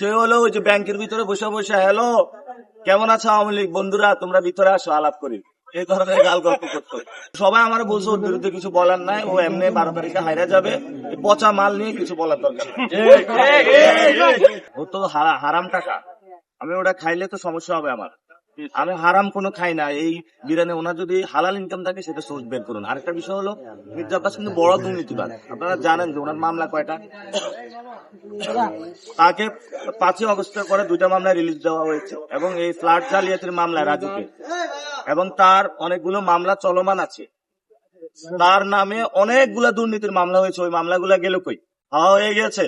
সে হলো ওই যে ব্যাংকের ভিতরে বসে বসে, হ্যালো কেমন আছো আওয়ামী লীগ বন্ধুরা, তোমরা ভিতরে আসো আলাপ করি, এই ধরনের গাল গল্প করতো। সবাই আমার বলছে ওর বিরুদ্ধে কিছু বলার নাই, ও এমনি 12 তারিখে হাইরা যাবে, এই পচা মাল নিয়ে কিছু বলার দরকার নেই। ও তো হারাম টাকা, আমি ওটা খাইলে তো সমস্যা হবে আমার। আমি হারাম কোনো খাই না। এই বিরিয়ানি ওনার যদি হালাল ইনকাম থাকে সেটা সোর্স বের করুন। আরেকটা বিষয় হলো মির্জা আব্বাস কিন্তু বড় দুর্নীতিবাদ। আপনারা জানেন যে ওনার মামলা কয়টা? তাকে 5ই অগস্টের পরে 2টা মামলা রিলিজ দেওয়া হয়েছে এবং এই ফ্ল্যাট জালিয়াতির মামলা রাজুকে, এবং তার অনেকগুলো মামলা চলমান আছে। তার নামে অনেকগুলা দুর্নীতির মামলা হয়েছে, ওই মামলাগুলা গেল কই? হয়ে গেছে।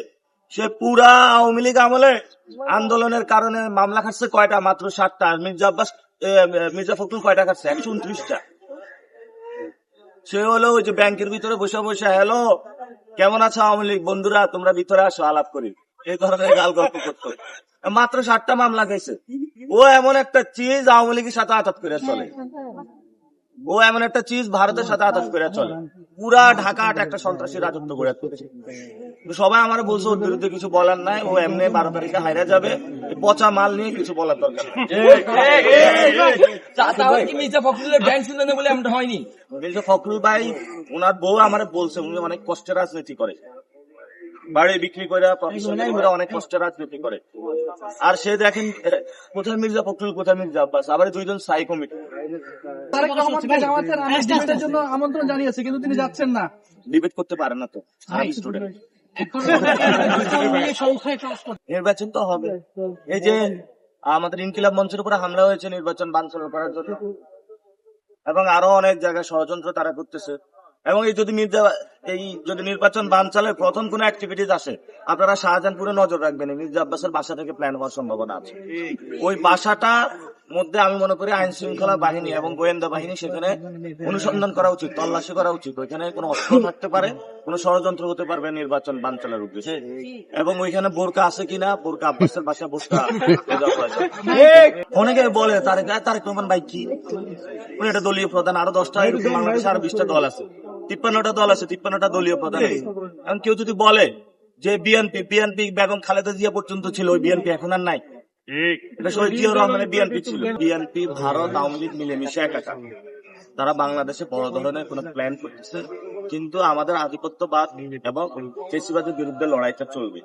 সে পুরা আওয়ামী লীগ আমলে আন্দোলনের কারণে মামলা খাচ্ছে কয়টা? মাত্র 7টা। মির্জা ফখরুল কয়টা খাচ্ছে? 129টা। সে হলো ওই যে ব্যাংকের ভিতরে বসে বসে, হ্যালো কেমন আছো আওয়ামী লীগ বন্ধুরা, তোমরা ভিতরে আসো আলাপ করি, এই ধরনের গাল গল্প করতো। মাত্র 7টা মামলা খাইছে। ও এমন একটা চিজ আওয়ামী লীগের সাথে আঘাত করে চলে, ও এমন একটা চিজ ভারতের সাথে আঘাত করে চলে। পুরা ঢাকাটা একটা সন্ত্রাসী রাজত্ব গড়ে তুলেছে। সবাই আমার বলছে ওর বিরুদ্ধে কিছু বলার নাই, ও এমনি 12 তারিখে হাইরা যাবে, এই পচা মাল নিয়ে কিছু বলার দরকার নেই। মির্জা ফখরুলের ব্যাংক শুনলেন বলে এমনটা হয়নি। মির্জা ফখরুল ভাই ওনার বউ আমার বলছে উনি অনেক কষ্টের রাজনীতি করে, বাড়ি বিক্রি করে অনেক কষ্টের রাজনীতি করে। আর সে দেখেন কোথায় মির্জা ফখরুল কোথায় মির্জা আব্বাস, আবার 2জন স্থায়ী কমিটি। জন্য আমন্ত্রণ জানিয়েছে কিন্তু তিনি যাচ্ছেন না, ডিবেট করতে পারে না তো স্টুডেন্ট। নির্বাচন তো হবে। এই যে আমাদের ইনকিলাব মঞ্চের উপরে হামলা হয়েছে নির্বাচন বানচাল করার জন্য, এবং আরো অনেক জায়গায় ষড়যন্ত্র তারা করতেছে। এবং এই যদি নির্বাচন বানচালের প্রথম কোন অ্যাক্টিভিটিস আসে, আপনারা শাহজাহানপুরে নজর রাখবেন। মির্জা আব্বাসের বাসা থেকে প্ল্যান হওয়ার সম্ভাবনা আছে। ওই বাসাটা মধ্যে আমি মনে করি আইন শৃঙ্খলা বাহিনী এবং গোয়েন্দা বাহিনী সেখানে অনুসন্ধান করা উচিত, তল্লাশি করা উচিত। ওইখানে কোনো অস্ত্র থাকতে পারে, কোনো ষড়যন্ত্র হতে পারবে নির্বাচন বানচালের উদ্দেশ্যে। এবং ওইখানে বোরকা আছে কিনা, বোরকা আব্বাসের বাসা বোরকা অনেকে বলে তারেক রহমান ভাই কি উনি একটা দলীয় প্রধান, আরো 10টা এরকম বাংলাদেশে আরো 20টা দল আছে, 53টা দল আছে, 53টা দলীয় প্রধান। এখন কেউ যদি বলে যে বিএনপি বেগম খালেদা জিয়া পর্যন্ত ছিল, ওই বিএনপি এখন আর নাই, এটা শহীদ জিয়াউর রহমানের বিএনপি ছিল। বিএনপি ভারত আওয়ামী লীগ মিলেমিশে একাকার। তারা বাংলাদেশে বড় ধরনের কোন প্ল্যান করতেছে, কিন্তু আমাদের আধিপত্যবাদ এবং ফ্যাসিবাদের বিরুদ্ধে লড়াইটা চলবে।